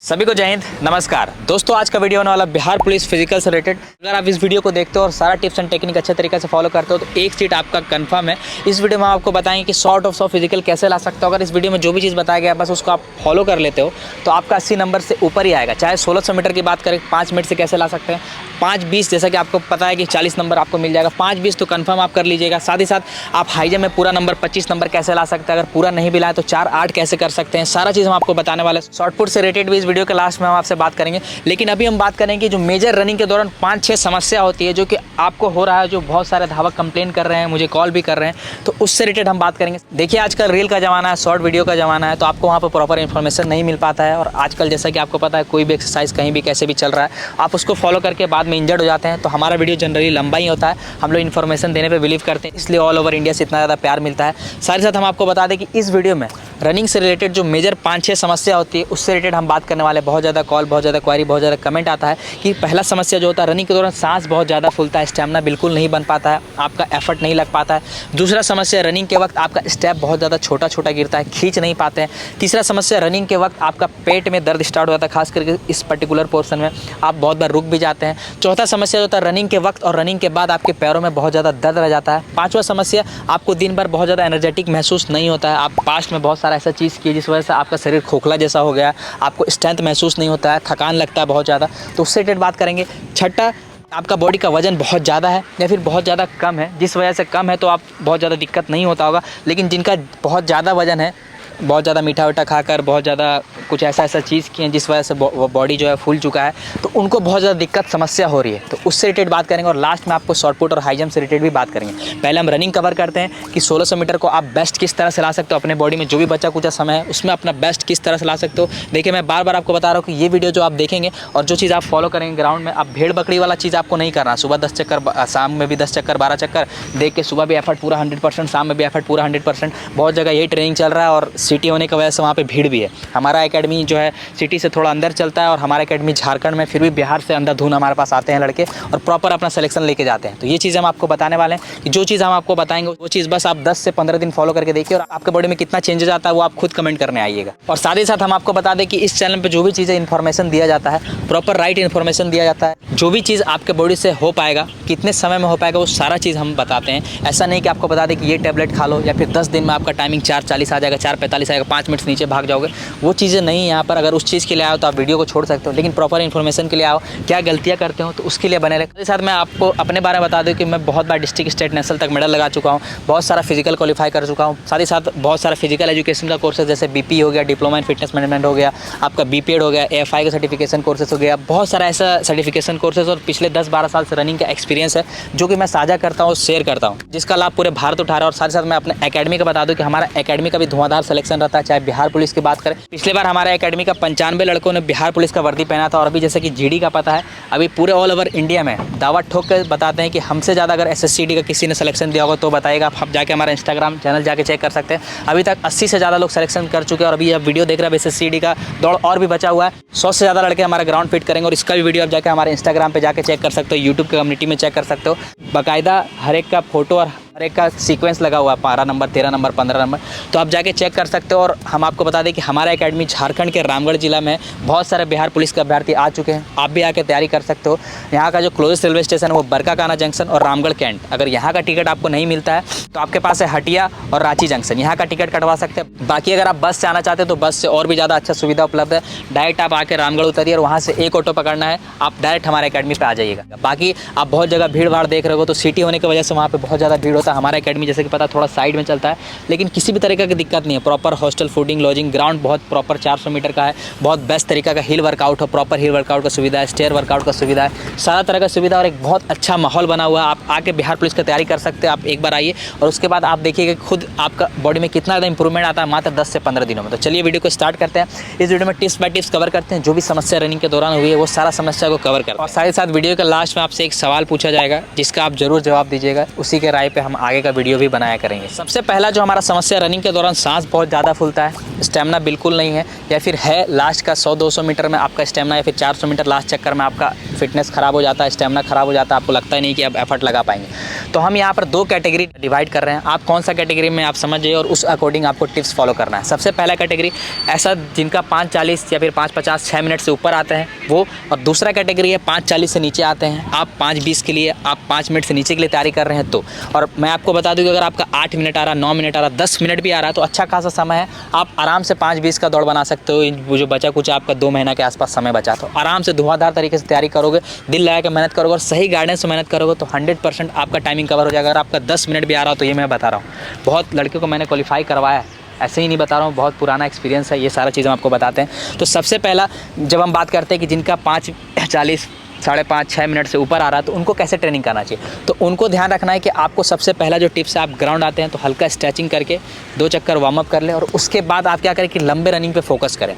सभी को जय हिंद, नमस्कार दोस्तों। आज का वीडियो होने वाला बिहार पुलिस फिजिकल से रिलेटेड। अगर आप इस वीडियो को देखते हो और सारा टिप्स एंड टेक्निक अच्छे तरीके से फॉलो करते हो तो एक सीट आपका कंफर्म है। इस वीडियो में हम आपको बताएंगे कि शॉर्ट ऑफ 100 फिजिकल कैसे ला सकते हो। अगर इस वीडियो में जो भी चीज़ बताया गया बस उसको आप फॉलो कर लेते हो तो आपका 80 नंबर से ऊपर ही आएगा। चाहे 1600 मीटर की बात करें 5 मिनट से कैसे ला सकते हैं, 5:20 जैसा कि आपको पता है कि 40 नंबर आपको मिल जाएगा, 5:20 तो कंफर्म आप कर लीजिएगा। साथ ही साथ आप हाई जंप में पूरा नंबर 25 नंबर कैसे ला सकते हैं, अगर पूरा नहीं भी लाए तो 4:08 कैसे कर सकते हैं, सारा चीज़ हम आपको बताने वाले हैं। शॉर्टपुट से रिलेटेड भी इस वीडियो के लास्ट में हम आपसे बात करेंगे। लेकिन अभी हम बात करेंगे जो मेजर रनिंग के दौरान 5-6 समस्या होती है जो कि आपको हो रहा है, जो बहुत सारे धावक कंप्लेन कर रहे हैं, मुझे कॉल भी कर रहे हैं, तो उससे रिलेटेड हम बात करेंगे। देखिए आजकल रील का ज़माना है, शॉर्ट वीडियो का ज़माना है, तो आपको वहाँ पर प्रॉपर इन्फॉर्मेशन नहीं मिल पाता है। और आजकल जैसा कि आपको पता है कोई भी एक्सरसाइज कहीं भी कैसे भी चल रहा है, आप उसको फॉलो करके बाद में इंजर्ड हो जाते हैं। तो हमारा वीडियो जनरली लंबा ही होता है, हम लोग इन्फॉर्मेशन देने पर बिलीव करते हैं, इसलिए ऑल ओवर इंडिया से इतना ज़्यादा प्यार मिलता है। साथ ही साथ हम आपको बता दें कि इस वीडियो में रनिंग से रिलेटेड जो मेजर 5-6 समस्या होती है उससे रिलेटेड हम बात करने वाले। बहुत ज़्यादा कॉल, बहुत ज़्यादा क्वारी, बहुत ज़्यादा कमेंट आता है कि पहला समस्या जो होता है रनिंग के दौरान सांस बहुत ज़्यादा फूलता है, स्टैमिना बिल्कुल नहीं बन पाता है, आपका एफर्ट नहीं लग पाता है। दूसरा समस्या रनिंग के वक्त आपका स्टेप बहुत ज़्यादा छोटा छोटा गिरता है, खींच नहीं पाते हैं। तीसरा समस्या रनिंग के वक्त आपका पेट में दर्द स्टार्ट हो जाता है, खास करके इस पर्टिकुलर पोर्शन में आप बहुत बार रुक भी जाते हैं। चौथा समस्या होता है रनिंग के वक्त और रनिंग के बाद आपके पैरों में बहुत ज़्यादा दर्द रह जाता है। पाँचवा समस्या आपको दिन भर बहुत ज़्यादा एनर्जेटिक महसूस नहीं होता है, आप पास्ट में बहुत सारा ऐसा चीज़ किए जिस वजह से आपका शरीर खोखला जैसा हो गया, आपको स्ट्रेंथ महसूस नहीं होता है, थकान लगता है बहुत ज़्यादा, तो उससे रिलेटेड बात करेंगे। छठा, आपका बॉडी का वजन बहुत ज़्यादा है या फिर बहुत ज़्यादा कम है, जिस वजह से कम है तो आप बहुत ज़्यादा दिक्कत नहीं होता होगा, लेकिन जिनका बहुत ज़्यादा वजन है, बहुत ज़्यादा मीठा वीठा खाकर बहुत ज़्यादा कुछ ऐसा चीज़ किए जिस वजह से वो बॉडी जो है फूल चुका है, तो उनको बहुत ज़्यादा दिक्कत समस्या हो रही है, तो उससे रिलेटेड बात करेंगे। और लास्ट में आपको शॉर्टपुट और हाई जंप से रिलेटेड भी बात करेंगे। पहले हम रनिंग कवर करते हैं कि 1600 मीटर को आप बेस्ट किस तरह से ला सकते हो, अपने बॉडी में जो भी बचा कुचा समय है उसमें अपना बेस्ट किस तरह से ला सकते हो। देखिए मैं बार बार आपको बता रहा हूँ कि ये वीडियो जो आप देखेंगे और जो चीज़ आप फॉलो करेंगे ग्राउंड में, आप भेड़ बकरी वाला चीज़ आपको नहीं करना। सुबह 10 चक्कर, शाम में भी 10 चक्कर, 12 चक्कर देख के सुबह भी एफर्ट पूरा 100%, शाम में भी एफर्ट पूरा 100%। बहुत जगह यही ट्रेनिंग चल रहा है और सिटी होने की वजह से वहाँ पे भीड़ भी है। हमारा एकेडमी जो है सिटी से थोड़ा अंदर चलता है और हमारा एकेडमी झारखंड में, फिर भी बिहार से अंधाधुन हमारे पास आते हैं लड़के और प्रॉपर अपना सिलेक्शन लेके जाते हैं। तो ये चीज़ हम आपको बताने वाले हैं कि जो चीज़ हम आपको बताएंगे वो चीज़ बस आप 10 से 15 दिन फॉलो करके देखिए और आपके बॉडी में कितना चेंजेस आता है वो आप खुद कमेंट करने आइएगा। और साथ ही साथ हम आपको बता दें कि इस चैनल पर जो भी चीज़ें इन्फॉर्मेशन दिया जाता है, प्रॉपर राइट इन्फॉर्मेशन दिया जाता है। जो भी चीज़ आपके बॉडी से हो पाएगा, कितने समय में हो पाएगा, वो सारा चीज़ हम बताते हैं। ऐसा नहीं कि आपको बता दें कि ये टैबलेट खा लो या फिर 10 दिन में आपका टाइमिंग 4:40 आ जाएगा, 4:45 आएगा, 5 मिनट नीचे भाग जाओगे, वो चीज़ें नहीं। यहाँ पर अगर उस चीज़ के लिए आओ तो आप वीडियो को छोड़ सकते हो, लेकिन प्रॉपर इन्फॉर्मेशन के लिए आओ, क्या गलतियाँ करते हो तो उसके लिए बने रहे। साथ मैं आपको अपने बारे में बता दूं कि मैं बहुत बार डिस्ट्रिक्ट, स्टेट, नेशनल तक मेडल लगा चुका हूँ, बहुत सारा फिजिकल क्वालिफाई कर चुका हूँ। साथ ही साथ बहुत सारा फिजिकल एजुकेशन का कोर्सेज जैसे बीपी हो गया, डिप्लोमा इन फिटनेस मैनेजमेंट हो गया, आपका बीपीएड हो गया, एएफआई का सर्टिफिकेशन कोर्सेज हो गया, बहुत सारा ऐसा सर्टिफिकेशन कोर्सेज और पिछले 10-12 साल से रनिंग का एक्सपीरियंस है जो कि मैं साझा करता हूँ, शेयर करता हूँ, जिसका लाभ पूरे भारत उठा रहा है। और साथ ही साथ मैं अपने एकेडमी का बता दूँ कि हमारा एकेडमी का भी धुआंधार सिलेक्शन रहता है। चाहे बिहार पुलिस की बात करें, पिछले बार हमारे एकेडमी का 95 लड़कों ने बिहार पुलिस का वर्दी पहना था। और अभी जैसे कि जीडी का पता है, अभी पूरे ऑल ओवर इंडिया में दावा ठोक कर बताते हैं कि हमसे ज़्यादा अगर एसएससीडी का किसी ने सिलेक्शन दिया होगा तो बताइएगा। आप जाके हमारा इंस्टाग्राम चैनल जाके चेक कर सकते हैं। अभी तक 80 से ज़्यादा लोग सिलेक्शन कर चुके हैं और अभी आप वीडियो देख रहे हैं, एसएससीडी का दौड़ और भी बचा हुआ है। 100 से ज़्यादा लड़के हमारा ग्राउंड फिट करेंगे और इसका भी वीडियो आप जाके हमारे इंस्टाग्राम पर जाके चेक कर सकते हो, यूट्यूब की कम्युनिटी में चेक कर सकते हो। बाकायदा हर एक का फोटो और हर एक का सीक्वेंस लगा हुआ है, 12 नंबर, 13 नंबर, 15 नंबर, तो आप जाके चेक कर सकते हो। और हम आपको बता दें कि हमारा एकेडमी झारखंड के रामगढ़ जिला में बहुत सारे बिहार पुलिस के अभ्यर्थी आ चुके हैं, आप भी आके तैयारी कर सकते हो। यहाँ का जो क्लोजेस्ट रेलवे स्टेशन है वो बरकाकाना जंक्शन और रामगढ़ कैंट। अगर यहाँ का टिकट आपको नहीं मिलता है तो आपके पास है हटिया और रांची जंक्शन, यहाँ का टिकट कटवा सकते हैं। बाकी अगर आप बस से आना चाहते हैं तो बस से और भी ज़्यादा अच्छा सुविधा उपलब्ध है। डायरेक्ट आप आके रामगढ़ उतरिए और वहाँ से एक ऑटो पकड़ना है, आप डायरेक्ट हमारे एकेडमी पर आ जाइएगा। बाकी आप बहुत जगह भीड़ भाड़ देख रहे हो तो सिटी होने की वजह से वहाँ पर बहुत ज़्यादा भीड़ होता है। हमारा एकेडमी जैसे पता थोड़ा साइड में चलता है, लेकिन किसी भी तरीके की दिक्कत नहीं है। Proper hostel, fooding, lodging, ground बहुत प्रॉपर 400 मीटर का है, बहुत बेस्ट तरीका का हिल वर्कआउट हो, प्रॉपर हिल वर्कआउट का सुविधा है, स्टेयर वर्कआउट का सुविधा है, सारा तरह का सुविधा और एक बहुत अच्छा माहौल बना हुआ है। आप आके बिहार पुलिस की तैयारी कर सकते हैं। आप एक बार आइए और उसके बाद आप देखिएगा खुद आपका बॉडी में कितना ज़्यादा इंप्रूवमेंट आता है मात्र 10 से 15 दिनों में। तो चलिए वीडियो को स्टार्ट करते हैं। इस वीडियो में टिप्स बाय टिप्स कवर करते हैं, जो भी समस्या रनिंग के दौरान हुई है वो सारा समस्या को कवर करते हैं। और साथ ही साथ वीडियो के लास्ट में आपसे एक सवाल पूछा जाएगा जिसका आप जरूर जवाब दीजिएगा, उसी के राय पे हम आगे का वीडियो भी बनाया करेंगे। सबसे पहला जो हमारा समस्या रनिंग के दौरान सांस बहुत ज़्यादा फूलता है, स्टेमिना बिल्कुल नहीं है, या फिर है लास्ट का 100-200 मीटर में आपका स्टेमिना या फिर 400 मीटर लास्ट चक्कर में आपका फिटनेस ख़राब हो जाता है, स्टेमिना ख़राब हो जाता है, आपको लगता ही नहीं कि आप एफर्ट लगा पाएंगे। तो हम यहाँ पर 2 कैटेगरी डिवाइड कर रहे हैं। आप कौन सा कैटेगरी में आप समझ जाइए और उस अकॉर्डिंग आपको टिप्स फॉलो करना है। सबसे पहला कैटेगरी ऐसा जिनका 5:40 या फिर 5:50 6 मिनट से ऊपर आते हैं वो, और दूसरा कैटेगरी है 5:40 से नीचे आते हैं। आप 5:20 के लिए, आप 5 मिनट से नीचे के लिए तैयारी कर रहे हैं तो। और मैं आपको बता दूँ कि अगर आपका 8 मिनट आ रहा, 9 मिनट आ रहा, 10 मिनट भी आ रहा है तो अच्छा खासा समय है, आप आराम से 5:20 का दौड़ बना सकते हो। वो जो बचा कुछ आपका 2 महीना के आसपास समय बचा तो आराम से धुआंधार तरीके से तैयारी करोगे, दिल लगा के मेहनत करोगे और सही गाइडेंस से मेहनत करोगे तो 100% आपका टाइमिंग कवर हो जाएगा। अगर आपका 10 मिनट भी आ रहा हो तो ये मैं बता रहा हूँ, बहुत लड़कियों को मैंने क्वालिफाई करवाया है, ऐसे ही नहीं बता रहा हूँ, बहुत पुराना एक्सपीरियंस है, ये सारा चीज़ हम आपको बताते हैं। तो सबसे पहला जब हम बात करते हैं कि जिनका 5:40 5:30 6 मिनट से ऊपर आ रहा है तो उनको कैसे ट्रेनिंग करना चाहिए, तो उनको ध्यान रखना है कि आपको सबसे पहला जो टिप्स है, आप ग्राउंड आते हैं तो हल्का स्ट्रेचिंग करके 2 चक्कर वार्म अप कर लें और उसके बाद आप क्या करें कि लंबे रनिंग पे फोकस करें।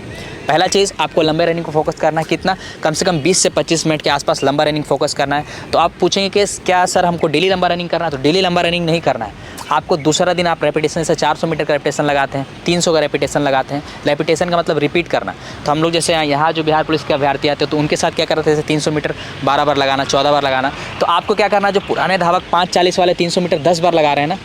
पहला चीज़ आपको लंबे रनिंग को फोकस करना है, कितना कम से कम 20 से 25 मिनट के आसपास लंबा रनिंग फोकस करना है। तो आप पूछेंगे कि क्या सर हमको डेली लंबा रनिंग करना है, तो डेली लंबा रनिंग नहीं करना है आपको। दूसरा दिन आप रेपिटेशन से 400 मीटर का रेपिटेशन लगाते हैं, 300 का रेपिटेशन लगाते हैं। रेपिटेशन का मतलब रिपीट करना। तो हम लोग जैसे यहाँ जो बिहार पुलिस के अभ्यर्थी आते हैं तो उनके साथ क्या करते हैं, जैसे 300 मीटर 12 बार लगाना, 14 बार लगाना। तो आपको क्या करना है, जो पुराने धावक 5:40 वाले 300 मीटर 10 बार लगा रहे हैं ना,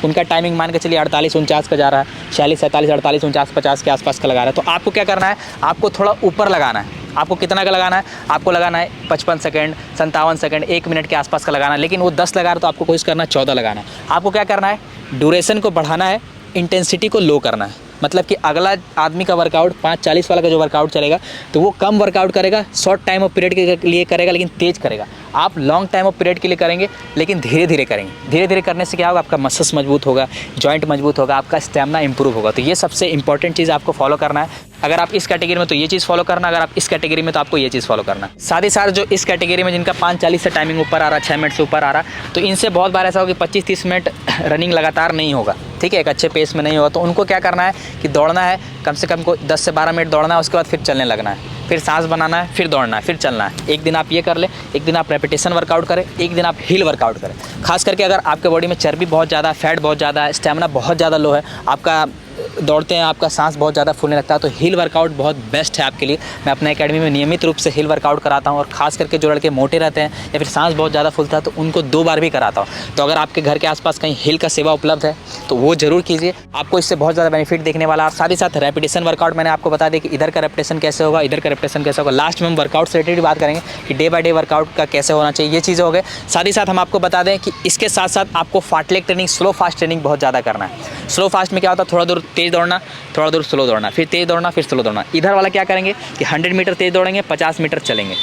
उनका टाइमिंग मान के चलिए 48-49 का जा रहा है, 46, 47, 48, 49, 50 के आसपास का लगा रहा है। तो आपको क्या करना है, आपको थोड़ा ऊपर लगाना है। आपको कितना का लगाना है, आपको लगाना है 55 सेकंड, 57 सेकंड, 1 मिनट के आसपास का लगाना है। लेकिन वो 10 लगा रहा है तो आपको कोशिश करना है 14 लगाना है। आपको क्या करना है, ड्यूरेशन को बढ़ाना है, इंटेंसिटी को लो करना है। मतलब कि अगला आदमी का वर्कआउट 5:40 वाला का जो वर्कआउट चलेगा तो वो कम वर्कआउट करेगा, शॉर्ट टाइम ऑफ पीरियड के लिए करेगा लेकिन तेज़ करेगा। आप लॉन्ग टाइम ऑफ पीरियड के लिए करेंगे लेकिन धीरे धीरे करेंगे। धीरे धीरे करने से क्या होगा, आपका मसल्स मजबूत होगा, जॉइंट मजबूत होगा, आपका स्टेमिना इंप्रूव होगा। तो ये सबसे इंपॉर्टेंट चीज़ आपको फॉलो करना है। अगर आप इस कैटेगरी में तो ये चीज़ फॉलो करना, अगर आप इस कैटेगरी में तो आपको ये चीज़ फॉलो करना। साथ ही साथ जो इस कैटेगरी में जिनका 5:40 से टाइमिंग ऊपर आ रहा, 6 मिनट से ऊपर आ रहा, तो इनसे बहुत बार ऐसा होगा कि 25-30 मिनट रनिंग लगातार नहीं होगा, ठीक है, एक अच्छे पेस में नहीं होगा। तो उनको क्या करना है कि दौड़ना है, कम से कम को 10 से 12 मिनट दौड़ना है, उसके बाद फिर चलने लगना है, फिर सांस बनाना है, फिर दौड़ना है, फिर चलना है। एक दिन आप ये कर लें, एक दिन आप रेपिटेशन वर्कआउट करें, एक दिन आप हिल वर्कआउट करें। खास करके अगर आपके बॉडी में चर्बी बहुत ज़्यादा है, फैट बहुत ज़्यादा है, स्टेमिना बहुत ज़्यादा लो है, आपका दौड़ते हैं आपका सांस बहुत ज़्यादा फूलने लगता है, तो हिल वर्कआउट बहुत बेस्ट है आपके लिए। मैं अपने एकेडमी में नियमित रूप से हिल वर्कआउट कराता हूँ और ख़ास करके जो लड़के मोटे रहते हैं या फिर सांस बहुत ज़्यादा फूलता है तो उनको 2 बार भी कराता हूँ। तो अगर आपके घर के आसपास कहीं हिल का सेवा उपलब्ध है तो वो ज़रूर कीजिए, आपको इससे बहुत ज़्यादा बेनिफिट देखने वाला है। साथ ही साथ रेपिटेशन वर्कआउट मैंने आपको बता दिया कि इधर का रेपिटेशन कैसे होगा, इधर का रेपिटेशन कैसे होगा। लास्ट में हम वर्कआउट से रिलेटेड बात करेंगे कि डे बाय डे वर्कआउट का कैसे होना चाहिए, ये चीज़ें हो गए। साथ ही साथ हम आपको बता दें कि इसके साथ साथ आपको फार्टलेग ट्रेनिंग, स्लो फास्ट ट्रेनिंग बहुत ज़्यादा करना है। स्लो फास्ट में क्या होता है, थोड़ा दूर तेज़ दौड़ना, थोड़ा दूर स्लो दौड़ना, फिर तेज़ दौड़ना, फिर स्लो दौड़ना। इधर वाला क्या करेंगे कि 100 मीटर तेज़ दौड़ेंगे, 50 मीटर चलेंगे,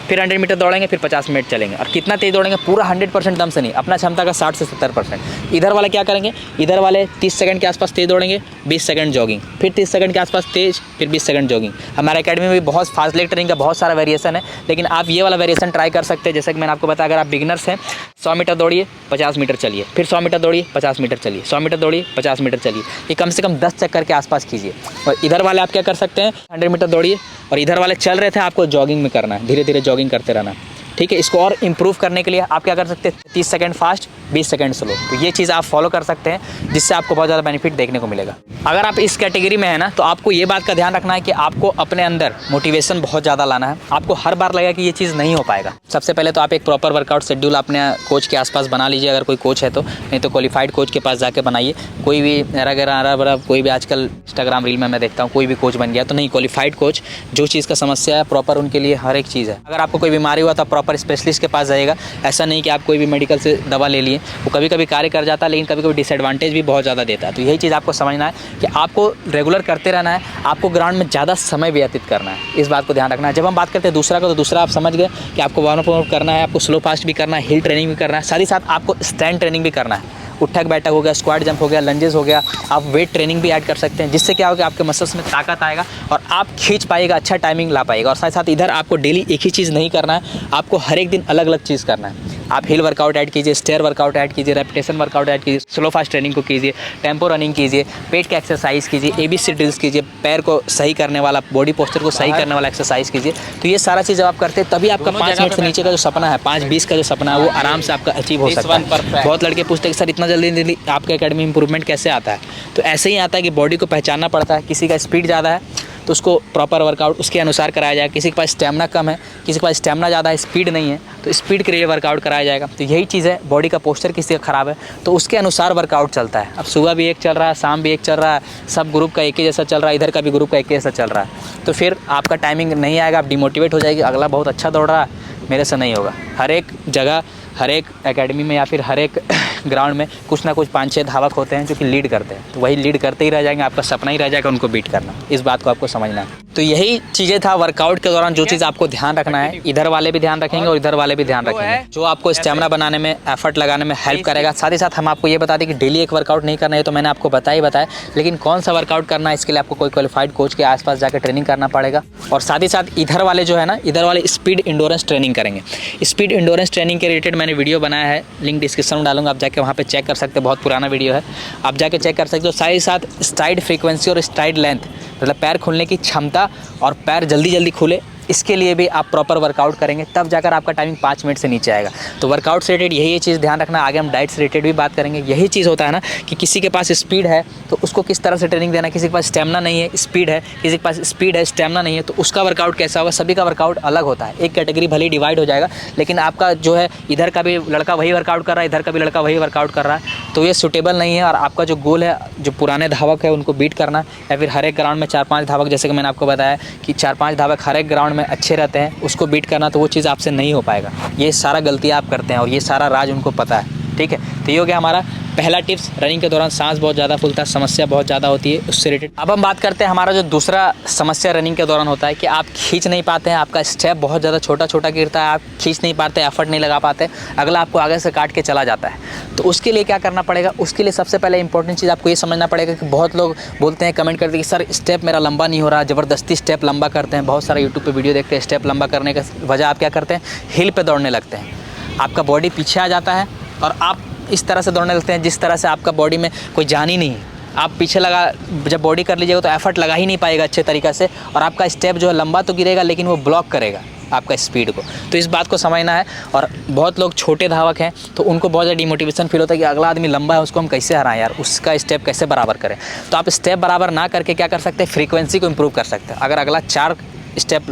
फिर 100 मीटर दौड़ेंगे, फिर 50 मिनट चलेंगे। और कितना तेज़ दौड़ेंगे, पूरा 100% दम से नहीं, अपना क्षमता का 60 से 70%। इधर वाला क्या करेंगे, इधर वाले 30 सेकंड के आसपास तेज़ दौड़ेंगे, 20 सेकंड जॉगिंग, फिर 30 सेकंड के आसपास तेज़, फिर 20 सेकंड जॉगिंग। हमारे एकेडमी में भी बहुत फास्ट लेग ट्रेनिंग का बहुत सारा वेरिएशन है, लेकिन आप ये वाला वेरिएशन ट्राई कर सकते हैं। जैसे कि मैंने आपको बताया, अगर आप बिगिनर्स हैं, 100 मीटर दौड़िए, 50 मीटर चलिए, फिर 100 मीटर दौड़िए, 50 मीटर चलिए, 100 मीटर दौड़िए, 50 मीटर चलिए। ये कम से कम 10 चक्कर के आसपास कीजिए। और इधर वाले आप क्या कर सकते हैं, 100 मीटर दौड़िए और इधर वाले चल रहे थे, आपको जॉगिंग में करना है, धीरे धीरे जॉगिंग करते रहना, ठीक है। इसको और इम्प्रूव करने के लिए आप क्या कर सकते हैं, 30 सेकंड फास्ट, 20 सेकंड स्लो। तो ये चीज़ आप फॉलो कर सकते हैं जिससे आपको बहुत ज़्यादा बेनिफिट देखने को मिलेगा। अगर आप इस कैटेगरी में है ना, तो आपको ये बात का ध्यान रखना है कि आपको अपने अंदर मोटिवेशन बहुत ज़्यादा लाना है। आपको हर बार लगेगा कि ये चीज़ नहीं हो पाएगा। सबसे पहले तो आप एक प्रॉपर वर्कआउट शेड्यूल अपने कोच के आसपास बना लीजिए, अगर कोई कोच है तो, नहीं तो क्वालिफाइड कोच के पास जाके बनाइए। कोई भी अगर कोई भी आजकल इंस्टाग्राम रील में मैं देखता हूँ कोई भी कोच बन गया, तो नहीं, क्वालिफाइड कोच जो चीज़ का समस्या है प्रॉपर उनके लिए हर एक चीज़ है। अगर आपको कोई बीमारी हुआ तो प्रॉपर स्पेशलिस्ट के पास जाइएगा। ऐसा नहीं कि आप कोई भी मेडिकल से दवा ले लिए, वो कभी कभी कार्य कर जाता है लेकिन कभी कभी डिसएडवांटेज भी बहुत ज़्यादा देता है। तो यही चीज़ आपको समझना है कि आपको रेगुलर करते रहना है, आपको ग्राउंड में ज़्यादा समय व्यतीत करना है, इस बात को ध्यान रखना है। जब हम बात करते हैं दूसरा का, तो दूसरा आप समझ गए कि आपको वार्म अप करना है, आपको स्लो फास्ट भी करना है, हिल ट्रेनिंग भी करना है, साथ ही साथ आपको स्टैंड ट्रेनिंग भी करना है। उठक बैठक हो गया, स्क्वाट जंप हो गया, लंजेस हो गया, आप वेट ट्रेनिंग भी ऐड कर सकते हैं, जिससे क्या होगा, आपके मसल्स में ताकत आएगा और आप खींच पाएगा, अच्छा टाइमिंग ला पाएगा। और साथ साथ इधर आपको डेली एक ही चीज़ नहीं करना है, आपको हर एक दिन अलग अलग चीज़ करना है। आप हिल वर्कआउट ऐड कीजिए, स्टेयर वर्कआउट ऐड कीजिए, रेपिटेशन वर्कआउट ऐड कीजिए, स्लो फास्ट ट्रेनिंग को कीजिए, टेम्पो रनिंग कीजिए, पेट का एक्सरसाइज कीजिए, ABC ड्रिल्स कीजिए, पैर को सही करने वाला, बॉडी पोस्चर को सही करने वाला एक्सरसाइज कीजिए। तो ये सारा चीज़ जब आप करते हैं तभी आपका 5 मिनट से नीचे का जो सपना है, 5:20 का जो सपना है, वो आराम से आपका अचीव हो सकता है। बहुत लड़के पूछते हैं कि सर इतना जल्दी आपके एकेडमी में इंप्रूवमेंट कैसे आता है? तो ऐसे ही आता है कि बॉडी को पहचानना पड़ता है। किसी का स्पीड ज़्यादा है तो तो उसको प्रॉपर वर्कआउट उसके अनुसार कराया जाएगा। किसी के पास स्टेमिना कम है, किसी के पास स्टेमिना ज़्यादा है, स्पीड नहीं है, तो स्पीड के लिए वर्कआउट कराया जाएगा। तो यही चीज़ है, बॉडी का पोस्चर किसी का ख़राब है तो उसके अनुसार वर्कआउट चलता है। अब सुबह भी एक चल रहा है, शाम भी एक चल रहा है, सब ग्रुप का एक ही जैसा चल रहा है, इधर का भी ग्रुप का एक ही जैसा चल रहा है, तो फिर आपका टाइमिंग नहीं आएगा, आप डिमोटिवेट हो जाएगी। अगला बहुत अच्छा दौड़ रहा है, मेरे से नहीं होगा। हर एक जगह, हर एक एकेडमी में या फिर हर एक ग्राउंड में कुछ ना कुछ 5-6 धावक होते हैं जो कि लीड करते हैं, तो वही लीड करते ही रह जाएंगे, आपका सपना ही रह जाएगा उनको बीट करना। इस बात को आपको समझना है। तो यही चीज़ें था वर्कआउट के दौरान, जो चीज़ आपको ध्यान रखना है, इधर वाले भी ध्यान रखेंगे और इधर वाले भी ध्यान रखेंगे, जो आपको स्टेमिना बनाने में, एफर्ट लगाने में हेल्प करेगा। साथ ही साथ हम आपको ये बता दें कि डेली एक वर्कआउट नहीं करना है, तो मैंने आपको बताया, लेकिन कौन सा वर्कआउट करना है इसके लिए आपको कोई क्वालिफाइड कोच के आसपास जाकर ट्रेनिंग करना पड़ेगा। और साथ ही साथ इधर वाले जो है ना, इधर वाले स्पीड इंडोरेंस ट्रेनिंग करेंगे। स्पीड इंडोरेंस ट्रेनिंग के रिलेटेड मैंने वीडियो बनाया है, लिंक डिस्क्रिप्शन में डालूंगा, आप जाके वहाँ पे चेक कर सकते हैं, बहुत पुराना वीडियो है, आप जाके चेक कर सकते हो। साथ ही साथ स्ट्राइड फ्रीक्वेंसी और स्ट्राइड लेंथ, मतलब पैर खुलने की क्षमता और पैर जल्दी खुले, इसके लिए भी आप प्रॉपर वर्कआउट करेंगे, तब जाकर आपका टाइमिंग 5 मिनट से नीचे आएगा। तो वर्कआउट से रिलेटेड यही चीज़ ध्यान रखना। आगे हम डाइट से रिलेटेड भी बात करेंगे। यही चीज़ होता है ना कि किसी के पास स्पीड है तो उसको किस तरह से ट्रेनिंग देना, किसी के पास स्टेमिना नहीं है, स्पीड है, किसी के पास स्पीड है, स्टेमिना नहीं है, तो उसका वर्कआउट कैसा होगा। सभी का वर्कआउट अलग होता है, एक कैटेगरी भले ही डिवाइड हो जाएगा, लेकिन आपका जो है, इधर का भी लड़का वही वर्कआउट कर रहा है, इधर का भी लड़का वही वर्कआउट कर रहा है, तो ये सूटेबल नहीं है। और आपका जो गोल है, जो पुराने धावक है उनको बीट करना, या फिर हर एक ग्राउंड में 4-5 धावक, जैसे कि मैंने आपको बताया कि 4-5 धावक हर एक ग्राउंड में अच्छे रहते हैं, उसको बीट करना, तो वो चीज़ आपसे नहीं हो पाएगा। ये सारा गलतियाँ आप करते हैं और ये सारा राज उनको पता है, ठीक है। तो ये हो गया हमारा पहला टिप्स। रनिंग के दौरान सांस बहुत ज़्यादा फूलता है, समस्या बहुत ज़्यादा होती है, उससे रिलेटेड। अब हम बात करते हैं हमारा जो दूसरा समस्या रनिंग के दौरान होता है कि आप खींच नहीं पाते हैं, आपका स्टेप बहुत ज़्यादा छोटा गिरता है, आप खींच नहीं पाते, एफर्ट नहीं लगा पाते, अगला आपको आगे से काट के चला जाता है। तो उसके लिए क्या करना पड़ेगा, उसके लिए सबसे पहले इंपॉर्टेंट चीज़ आपको ये समझना पड़ेगा कि बहुत लोग बोलते हैं, कमेंट करते हैं कि सर स्टेप मेरा लंबा नहीं हो रहा, ज़बरदस्ती स्टेप लंबा करते हैं। बहुत सारा यूट्यूब पर वीडियो देखते हैं, स्टेप लंबा करने का वजह आप क्या करते हैं, हिल पर दौड़ने लगते हैं, आपका बॉडी पीछे आ जाता है और आप इस तरह से दौड़ने लगते हैं जिस तरह से आपका बॉडी में कोई जान ही नहीं है। आप पीछे लगा, जब बॉडी कर लीजिएगा तो एफर्ट लगा ही नहीं पाएगा अच्छे तरीक़े से, और आपका स्टेप जो है लंबा तो गिरेगा लेकिन वो ब्लॉक करेगा आपका स्पीड को। तो इस बात को समझना है। और बहुत लोग छोटे धावक हैं तो उनको बहुत ज़्यादा डिमोटिवेशन फील होता है कि अगला आदमी लंबा है, उसको हम कैसे हराएं यार, उसका स्टेप कैसे बराबर करें। तो आप स्टेप बराबर ना करके क्या कर सकते हैं, फ्रीक्वेंसी को इम्प्रूव कर सकते हैं। अगर अगला 4 स्टेप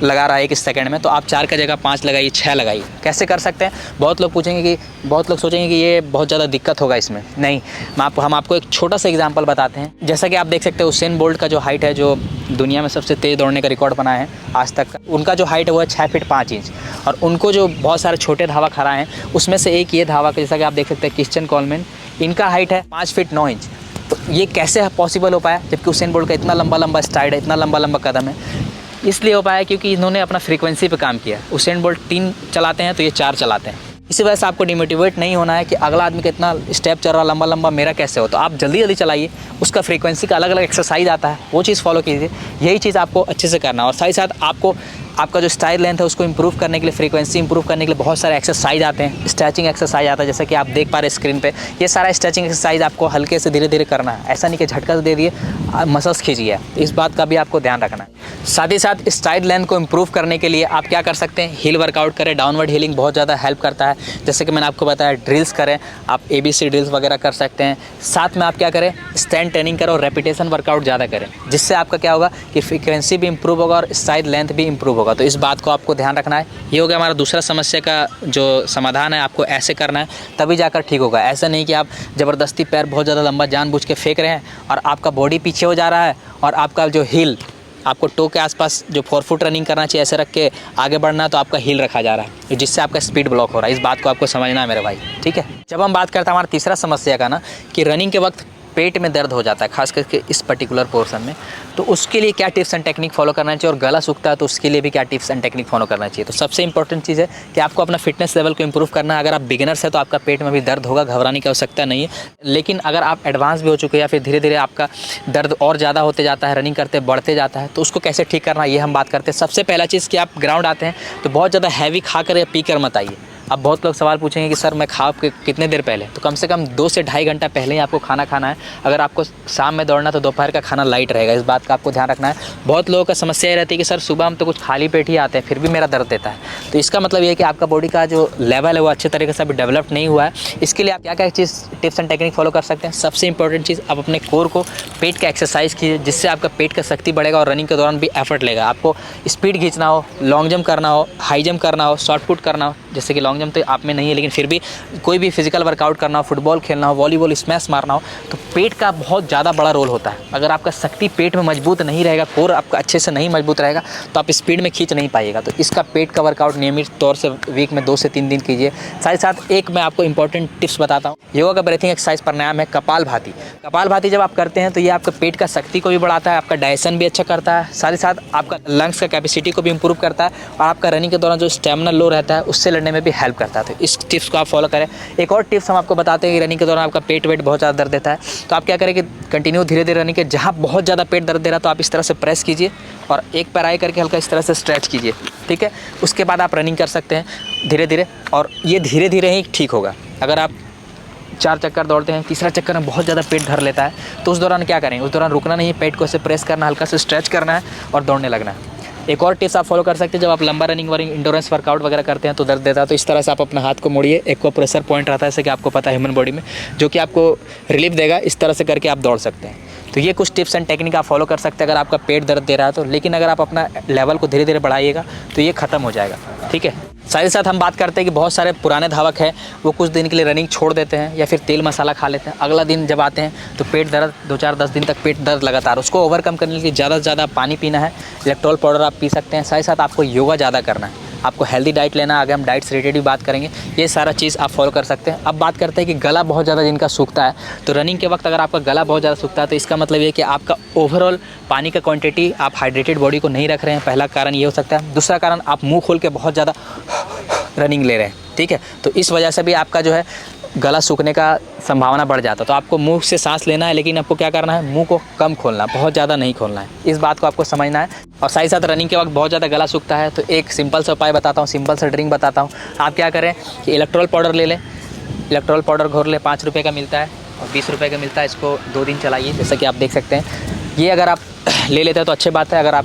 लगा रहा है 1 सेकंड में, तो आप 4 का जगह 5 लगाइए, 6 लगाइए। कैसे कर सकते हैं, बहुत लोग सोचेंगे कि ये बहुत ज़्यादा दिक्कत होगा इसमें। नहीं, हम आपको एक छोटा सा एग्जांपल बताते हैं। जैसा कि आप देख सकते हैं उसेन बोल्ट का जो हाइट है, जो दुनिया में सबसे तेज़ दौड़ने का रिकॉर्ड बना है आज तक, उनका जो हाइट है वो है 6 फीट 5 इंच। और उनको जो बहुत सारे छोटे धावक हरा हैं, उसमें से एक ये धावक, जैसा कि आप देख सकते हैं क्रिश्चियन कोलमैन, इनका हाइट है 5 फीट 9 इंच। तो ये कैसे पॉसिबल हो पाया, जबकि उसेन बोल्ट का इतना लंबा स्ट्राइड है, इतना लंबा कदम है। इसलिए हो पाया क्योंकि इन्होंने अपना फ्रीक्वेंसी पे काम किया। उसेन बोल्ट 3 चलाते हैं तो ये 4 चलाते हैं। इसी वजह से आपको डिमोटिवेट नहीं होना है कि अगला आदमी कितना स्टेप चल रहा लंबा, मेरा कैसे हो। तो आप जल्दी चलाइए, उसका फ्रीक्वेंसी का अलग एक्सरसाइज आता है, वो चीज़ फॉलो कीजिए। यही चीज़ आपको अच्छे से करना है। और साथ ही साथ आपको आपका जो स्ट्राइड लेंथ है उसको इंप्रूव करने के लिए, फ्रीक्वेंसी इंप्रूव करने के लिए बहुत सारे एक्सरसाइज आते हैं। स्ट्रेचिंग एक्सरसाइज आता है, जैसे कि आप देख पा रहे हैं स्क्रीन पे। ये सारा स्ट्रेचिंग एक्सरसाइज आपको हल्के से धीरे करना है, ऐसा नहीं कि झटका से दे दिए, मसल्स खींचिए। इस बात का भी आपको ध्यान रखना है। साथ ही साथ स्ट्राइड लेंथ को इम्प्रूव करने के लिए आप क्या कर सकते हैं, हिल वर्कआउट करें। डाउनवर्ड हीलिंग बहुत ज़्यादा हेल्प करता है। जैसे कि मैंने आपको बताया, ड्रिल्स करें, आप ABC ड्रिल्स वगैरह कर सकते हैं। साथ में आप क्या करें, स्टैंड ट्रेनिंग करें और रेपिटेशन वर्कआउट ज़्यादा करें, जिससे आपका क्या होगा कि फ्रीक्वेंसी भी इंप्रूव होगा और स्ट्राइड लेंथ भी इंप्रूव होगा। तो इस बात को आपको ध्यान रखना है। ये हो गया हमारा दूसरा समस्या का जो समाधान है, आपको ऐसे करना है तभी जाकर ठीक होगा। ऐसा नहीं कि आप ज़बरदस्ती पैर बहुत ज़्यादा लंबा जानबूझ के फेंक रहे हैं और आपका बॉडी पीछे हो जा रहा है और आपका जो हिल, आपको टो के आसपास जो 4 फुट रनिंग करना चाहिए, ऐसे रख के आगे बढ़ना है, तो आपका हिल रखा जा रहा है, जिससे आपका स्पीड ब्लॉक हो रहा है। इस बात को आपको समझना है मेरे भाई, ठीक है। जब हम बात करते हैं हमारा तीसरा समस्या का ना, कि रनिंग के वक्त पेट में दर्द हो जाता है, खास करके इस पर्टिकुलर पोर्शन में, तो उसके लिए क्या टिप्स एंड टेक्निक फॉलो करना चाहिए, और गला सूखता है तो उसके लिए भी क्या टिप्स एंड टेक्निक फॉलो करना चाहिए। तो सबसे इंपॉर्टेंट चीज़ है कि आपको अपना फिटनेस लेवल को इंप्रूव करना है। अगर आप बिगिनर्स है तो आपका पेट में भी दर्द होगा, घबराने की आवश्यकता नहीं है। लेकिन अगर आप एडवांस भी हो चुके हैं या फिर धीरे धीरे आपका दर्द और ज़्यादा होते जाता है, रनिंग करते बढ़ते जाता है, तो उसको कैसे ठीक करना, ये हम बात करते हैं। सबसे पहला चीज़ कि आप ग्राउंड आते हैं तो बहुत ज़्यादा हैवी खा कर या पी कर मत आइए। अब बहुत लोग सवाल पूछेंगे कि सर मैं खा के कितने देर पहले, तो कम से कम 2 से ढाई घंटा पहले ही आपको खाना खाना है। अगर आपको शाम में दौड़ना तो दोपहर का खाना लाइट रहेगा, इस बात का आपको ध्यान रखना है। बहुत लोगों का समस्या ये रहती है कि सर सुबह हम तो कुछ खाली पेट ही आते हैं फिर भी मेरा दर्द देता है। तो इसका मतलब ये है कि आपका बॉडी का जो लेवल है वो अच्छे तरीके से अभी डेवलप नहीं हुआ है। इसके लिए आप क्या क्या चीज़ टिप्स एंड टेक्निक फॉलो कर सकते हैं। सबसे इंपॉर्टेंट चीज़, आप अपने कोर को, पेट का एक्सरसाइज कीजिए, जिससे आपका पेट का शक्ति बढ़ेगा और रनिंग के दौरान भी एफर्ट लेगा। आपको स्पीड खींचना हो, लॉन्ग जंप करना हो, हाई जंप करना हो, शॉर्ट पुट करना हो, जैसे कि लॉन्ग जंप तो आप में नहीं है लेकिन फिर भी कोई भी फिजिकल वर्कआउट करना हो, फुटबॉल खेलना हो, वॉलीबॉल स्मैश मारना हो, तो पेट का बहुत ज़्यादा बड़ा रोल होता है। अगर आपका शक्ति पेट में मजबूत नहीं रहेगा, कोर आपका अच्छे से नहीं मजबूत रहेगा, तो आप स्पीड में खींच नहीं पाइएगा। तो इसका पेट का वर्कआउट नियमित तौर से वीक में 2 से 3 दिन कीजिए। साथ ही साथ एक मैं आपको इंपॉर्टेंट टिप्स बताता हूँ। योगा का ब्रीथिंग एक्सरसाइज प्राणायाम है कपालभाति। कपालभाति जब आप करते हैं तो ये आपका पेट का शक्ति को भी बढ़ाता है, आपका डाइजेशन भी अच्छा करता है, साथ ही साथ आपका लंग्स का कैपेसिटी को भी इंप्रूव करता है और आपका रनिंग के दौरान जो स्टेमिना लो रहता है उससे लड़ने में भी हेल्प करता है। तो इस टिप्स को आप फॉलो करें। एक और टिप्स हम आपको बताते हैं कि रनिंग के दौरान आपका पेट वेट बहुत ज़्यादा दर्द देता है, तो आप क्या करें कि कंटिन्यू धीरे धीरे रनिंग के, जहाँ बहुत ज़्यादा पेट दर्द दे रहा है तो आप इस तरह से प्रेस कीजिए और एक पैर आए करके हल्का इस तरह से स्ट्रेच कीजिए, ठीक है। उसके बाद आप रनिंग कर सकते हैं धीरे धीरे, और ये धीरे धीरे ही ठीक होगा। अगर आप 4 चक्कर दौड़ते हैं, तीसरा चक्कर में बहुत ज़्यादा पेट धर लेता है, तो उस दौरान क्या करें, उस दौरान रुकना नहीं है, पेट को ऐसे प्रेस करना, हल्का से स्ट्रेच करना है और दौड़ने लगना है। एक और टिप्स आप फॉलो कर सकते हैं, जब आप लंबा रनिंग इंडोरेंस वर्कआउट वगैरह करते हैं तो दर्द देता है, तो इस तरह से आप अपना हाथ को मोड़िए, एक को प्रेशर पॉइंट रहता है जैसे कि आपको पता है ह्यूमन बॉडी में, जो कि आपको रिलीफ देगा। इस तरह से करके आप दौड़ सकते हैं। तो ये कुछ टिप्स एंड टेक्निक आप फॉलो कर सकते हैं अगर आपका पेट दर्द दे रहा है तो। लेकिन अगर आप अपना लेवल को धीरे धीरे बढ़ाइएगा तो ये ख़त्म हो जाएगा, ठीक है। साथ ही साथ हम बात करते हैं कि बहुत सारे पुराने धावक हैं, वो कुछ दिन के लिए रनिंग छोड़ देते हैं या फिर तेल मसाला खा लेते हैं। अगला दिन जब आते हैं तो पेट दर्द 2-4-10 दिन तक पेट दर्द लगातार, उसको ओवरकम करने के लिए ज़्यादा से ज़्यादा पानी पीना है, इलेक्ट्रोल पाउडर आप पी सकते हैं। साथ ही साथ आपको योगा ज़्यादा करना है, आपको हेल्दी डाइट लेना है। आगे हम डाइट से रिलेटेड भी बात करेंगे, ये सारा चीज़ आप फॉलो कर सकते हैं। अब बात करते हैं कि गला बहुत ज़्यादा जिनका सूखता है, तो रनिंग के वक्त अगर आपका गला बहुत ज़्यादा सूखता है तो इसका मतलब ये कि आपका ओवरऑल पानी का क्वांटिटी, आप हाइड्रेटेड बॉडी को नहीं रख रहे हैं, पहला कारण ये हो सकता है। दूसरा कारण, आप मुँह खोल के बहुत ज़्यादा रनिंग ले रहे हैं, ठीक है, तो इस वजह से भी आपका जो है गला सूखने का संभावना बढ़ जाता है। तो आपको मुंह से सांस लेना है, लेकिन आपको क्या करना है, मुंह को कम खोलना, बहुत ज़्यादा नहीं खोलना है, इस बात को आपको समझना है। और साथ ही साथ रनिंग के वक्त बहुत ज़्यादा गला सूखता है तो एक सिंपल सा उपाय बताता हूँ, सिंपल सा ड्रिंक बताता हूँ। आप क्या करें कि इलेक्ट्रोल पाउडर ले लें, इलेक्ट्रोल पाउडर घोर लें, 5 रुपये का मिलता है और 20 रुपये का मिलता है। इसको 2 दिन चलाइए, जैसा कि आप देख सकते हैं। ये अगर आप ले लेते हैं तो अच्छी बात है, अगर आप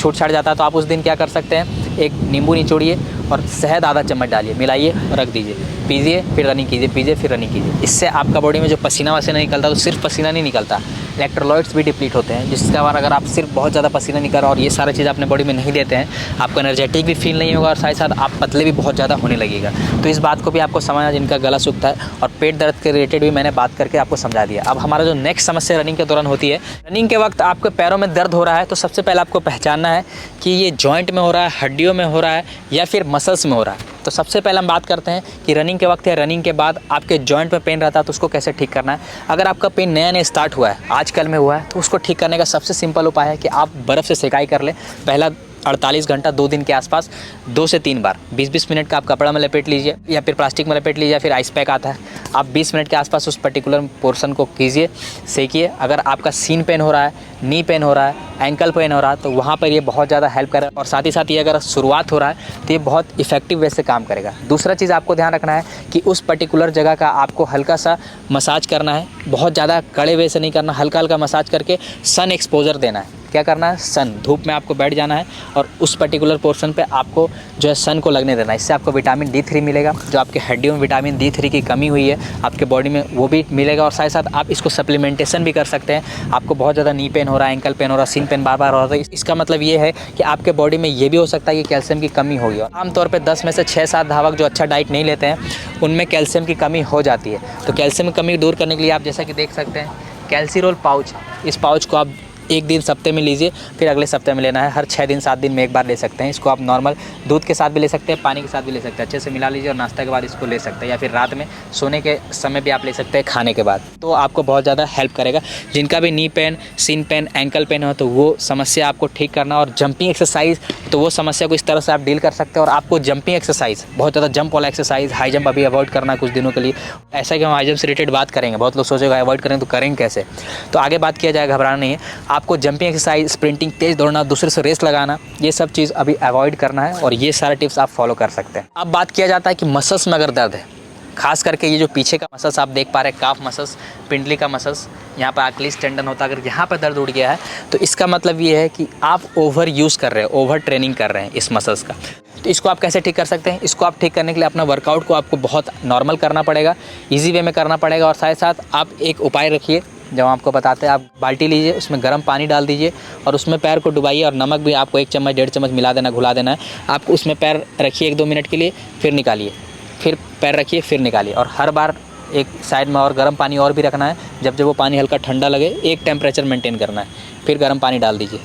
छूट छाट जाता है तो आप उस दिन क्या कर सकते हैं, एक नींबू निचोड़िए और शहद आधा चम्मच डालिए, मिलाइए और रख दीजिए, पीजिए फिर रनिंग कीजिए, पीजिए फिर रनिंग कीजिए। इससे आपका बॉडी में जो पसीना वसीना निकलता है तो सिर्फ पसीना नहीं निकलता, इलेक्ट्रोलाइट्स भी डिप्लीट होते हैं, जिसके बाद अगर आप सिर्फ बहुत ज़्यादा पसीना निकल रहा और ये सारी चीज़ अपने बॉडी में नहीं देते हैं, आपको एनर्जेटिक भी फील नहीं होगा और साथ ही साथ आप पतले भी बहुत ज़्यादा होने लगेगा। तो इस बात को भी आपको समझना, जिनका गला सूखता है। और पेट दर्द के रिलेटेड भी मैंने बात करके आपको समझा दिया। अब हमारा जो नेक्स्ट समस्या रनिंग के दौरान होती है, रनिंग के वक्त आपके पैरों में दर्द हो रहा है तो सबसे पहले आपको पहचानना है कि ये जॉइंट में हो रहा है, हड्डियों में हो रहा है या फिर मसल्स में हो रहा है। तो सबसे पहले हम बात करते हैं कि रनिंग के वक्त या रनिंग के बाद आपके जॉइंट में पेन रहता है तो उसको कैसे ठीक करना है। अगर आपका पेन नया नया स्टार्ट हुआ है, आजकल में हुआ है, तो उसको ठीक करने का सबसे सिंपल उपाय है कि आप बर्फ़ से सेकाई कर लें। पहला 48 घंटा 2 दिन के आसपास 2 से 3 बार 20-20 मिनट का आप कपड़ा में लपेट लीजिए या फिर प्लास्टिक में लपेट लीजिए या फिर आइस पैक आता है, आप 20 मिनट के आसपास उस पर्टिकुलर पोर्शन को कीजिए, सेकिए। अगर आपका सीन पेन हो रहा है, नी पेन हो रहा है, एंकल पेन हो रहा है तो वहाँ पर ये बहुत ज़्यादा हेल्प करे। और साथ ही साथ ये अगर शुरुआत हो रहा है तो ये बहुत इफेक्टिव वे से काम करेगा। दूसरा चीज़ आपको ध्यान रखना है कि उस पर्टिकुलर जगह का आपको हल्का सा मसाज करना है, बहुत ज़्यादा कड़े वे से नहीं करना, हल्का हल्का मसाज करके सन एक्सपोजर देना है। क्या करना है, सन, धूप में आपको बैठ जाना है और उस पर्टिकुलर पोर्शन पे आपको जो है सन को लगने देना है। इससे आपको विटामिन D3 मिलेगा, जो आपके हड्डियों में विटामिन D3 की कमी हुई है आपके बॉडी में वो भी मिलेगा। और साथ साथ आप इसको सप्लीमेंटेशन भी कर सकते हैं। आपको बहुत ज़्यादा नी पेन हो रहा है, एंकल पेन हो रहा है, सीन पेन बार बार हो रहा है, इसका मतलब ये है कि आपके बॉडी में ये भी हो सकता है कि कैल्शियम की कमी होगी। आमतौर पर 10 में से 6-7 धावक जो अच्छा डाइट नहीं लेते हैं उनमें कैल्शियम की कमी हो जाती है। तो कैल्शियम की कमी दूर करने के लिए आप जैसा कि देख सकते हैं कैल्सीरोल पाउच, इस पाउच को आप एक दिन सप्ते में लीजिए, फिर अगले सप्ते में लेना है। हर 6 दिन 7 दिन में एक बार ले सकते हैं। इसको आप नॉर्मल दूध के साथ भी ले सकते हैं, पानी के साथ भी ले सकते हैं, अच्छे से मिला लीजिए और नाश्ता के बाद इसको ले सकते हैं या फिर रात में सोने के समय भी आप ले सकते हैं, खाने के बाद। तो आपको बहुत ज़्यादा हेल्प करेगा। जिनका भी knee pain, shin pain, ankle pain हो तो वो समस्या आपको ठीक करना। और जंपिंग एक्सरसाइज, तो वो समस्या को इस तरह से आप डील कर सकते हैं। और आपको जंपिंग एक्सरसाइज, बहुत ज़्यादा जंप वाला एक्सरसाइज, हाई जंप अभी अवॉइड करना है कुछ दिनों के लिए। ऐसा कि हम हाई जंप से रिलेटेड बात करेंगे, बहुत लोग सोचेगा अवॉइड करें तो करेंगे कैसे, तो आगे बात किया जाए, घबराना नहीं है। आपको जंपिंग एक्सरसाइज, स्प्रिंटिंग, तेज़ दौड़ना, दूसरे से रेस लगाना, ये सब चीज़ अभी अवॉइड करना है और ये सारे टिप्स आप फॉलो कर सकते हैं। अब बात किया जाता है कि मसल्स में अगर दर्द है, खास करके ये जो पीछे का मसल्स आप देख पा रहे हैं, काफ मसल्स, पिंडली का मसल्स, यहाँ पर अक्लीज टेंडन होता है, अगर यहाँ पर दर्द उठ गया है तो इसका मतलब ये है कि आप ओवर यूज़ कर रहे हैं, ओवर ट्रेनिंग कर रहे हैं इस मसल्स का। तो इसको आप कैसे ठीक कर सकते हैं? इसको आप ठीक करने के लिए अपना वर्कआउट को आपको बहुत नॉर्मल करना पड़ेगा, ईजी वे में करना पड़ेगा और साथ साथ आप एक उपाय रखिए जब आपको बताते हैं। आप बाल्टी लीजिए, उसमें गर्म पानी डाल दीजिए और उसमें पैर को डुबाइए और नमक भी आपको 1 चम्मच 1.5 चम्मच मिला देना, घुला देना है। आप उसमें पैर रखिए 1-2 मिनट के लिए, फिर निकालिए, फिर पैर रखिए, फिर निकालिए और हर बार एक साइड में और गर्म पानी और भी रखना है। जब वो पानी हल्का ठंडा लगे, एक टेम्परेचर मेंटेन करना है, फिर गर्म पानी डाल दीजिए।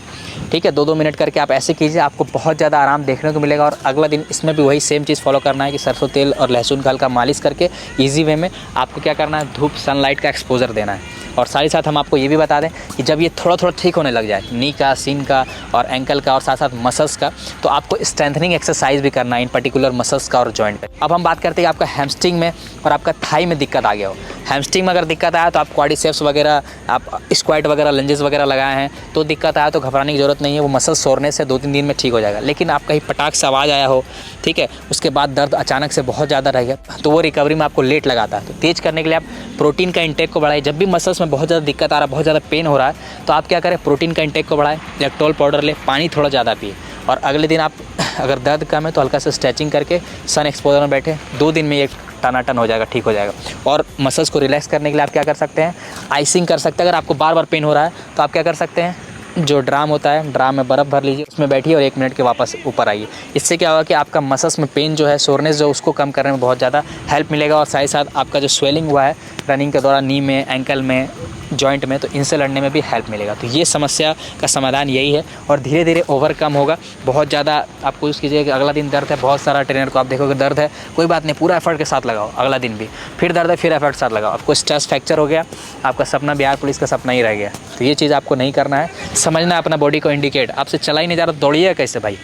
ठीक है, 2-2 मिनट करके आप ऐसे कीजिए, आपको बहुत ज़्यादा आराम देखने को मिलेगा। और अगला दिन इसमें भी वही सेम चीज़ फॉलो करना है कि सरसों तेल और लहसुन का हल्का मालिश करके ईजी वे में आपको क्या करना है, धूप सनलाइट का एक्सपोजर देना है। और साथ ही साथ हम आपको ये भी बता दें कि जब ये थोड़ा थोड़ा ठीक होने लग जाए, नी का, सीन का और एंकल का और साथ साथ मसल्स का, तो आपको स्ट्रेंथनिंग एक्सरसाइज भी करना है इन पर्टिकुलर मसल्स का और जॉइंट पे। अब हम बात करते हैं कि आपका हैमस्ट्रिंग में और आपका थाई में दिक्कत आ गया हो। हैमस्ट्रिंग में अगर दिक्कत आया तो आप क्वाड्रिसेप्स वगैरह, आप स्क्वाट वगैरह, लंजेस वगैरह लगाए हैं तो दिक्कत आया तो घबराने की ज़रूरत नहीं है, वो मसल सोरने से 2-3 दिन में ठीक हो जाएगा। लेकिन आप कहीं पटाख से आवाज़ आया हो, ठीक है, उसके बाद दर्द अचानक से बहुत ज़्यादा रह गया तो वो रिकवरी में आपको लेट लगाता है। तो तेज़ करने के लिए आप प्रोटीन का इंटेक को बढ़ाएं। जब भी मसल्स में बहुत ज़्यादा दिक्कत आ रहा है, बहुत ज़्यादा पेन हो रहा है, तो आप क्या करें, प्रोटीन का इंटेक को बढ़ाएं, लैक्टोल पाउडर लें, पानी थोड़ा ज़्यादा पिए और अगले दिन आप अगर दर्द कम है तो हल्का सा स्ट्रेचिंग करके सन एक्सपोजर में बैठे, 2 दिन में ये टनाटन हो जाएगा, ठीक हो जाएगा। और मसल्स को रिलैक्स करने के लिए आप क्या कर सकते हैं, आइसिंग कर सकते हैं। अगर आपको बार बार पेन हो रहा है तो आप क्या कर सकते हैं, जो ड्राम होता है, ड्राम में बर्फ़ भर लीजिए, उसमें बैठिए और 1 मिनट के वापस ऊपर आइए। इससे क्या होगा कि आपका मसल्स में पेन जो है, सोरनेस जो, उसको कम करने में बहुत ज़्यादा हेल्प मिलेगा और साथ ही साथ आपका जो स्वेलिंग हुआ है रनिंग के दौरान, नी में, एंकल में, जॉइंट में, तो इनसे लड़ने में भी हेल्प मिलेगा। तो ये समस्या का समाधान यही है और धीरे धीरे ओवरकम होगा। बहुत ज़्यादा आप कोशिश कीजिए कि अगला दिन दर्द है, बहुत सारा ट्रेनर को आप देखोगे दर्द है, कोई बात नहीं, पूरा एफर्ट के साथ लगाओ, अगला दिन भी फिर दर्द है, फिर एफर्ट के साथ लगाओ। आपको स्ट्रेस फ्रैक्चर हो गया, आपका सपना बिहार पुलिस का सपना ही रह गया। तो ये चीज़ आपको नहीं करना है, समझना है अपना बॉडी को इंडिकेट। आपसे चला ही नहीं जा रहा, दौड़िएगा कैसे भाई?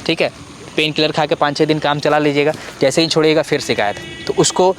ठीक है, पेन किलर खा के 5-6 दिन काम चला लीजिएगा, जैसे ही छोड़िएगा फिर शिकायत। तो उसको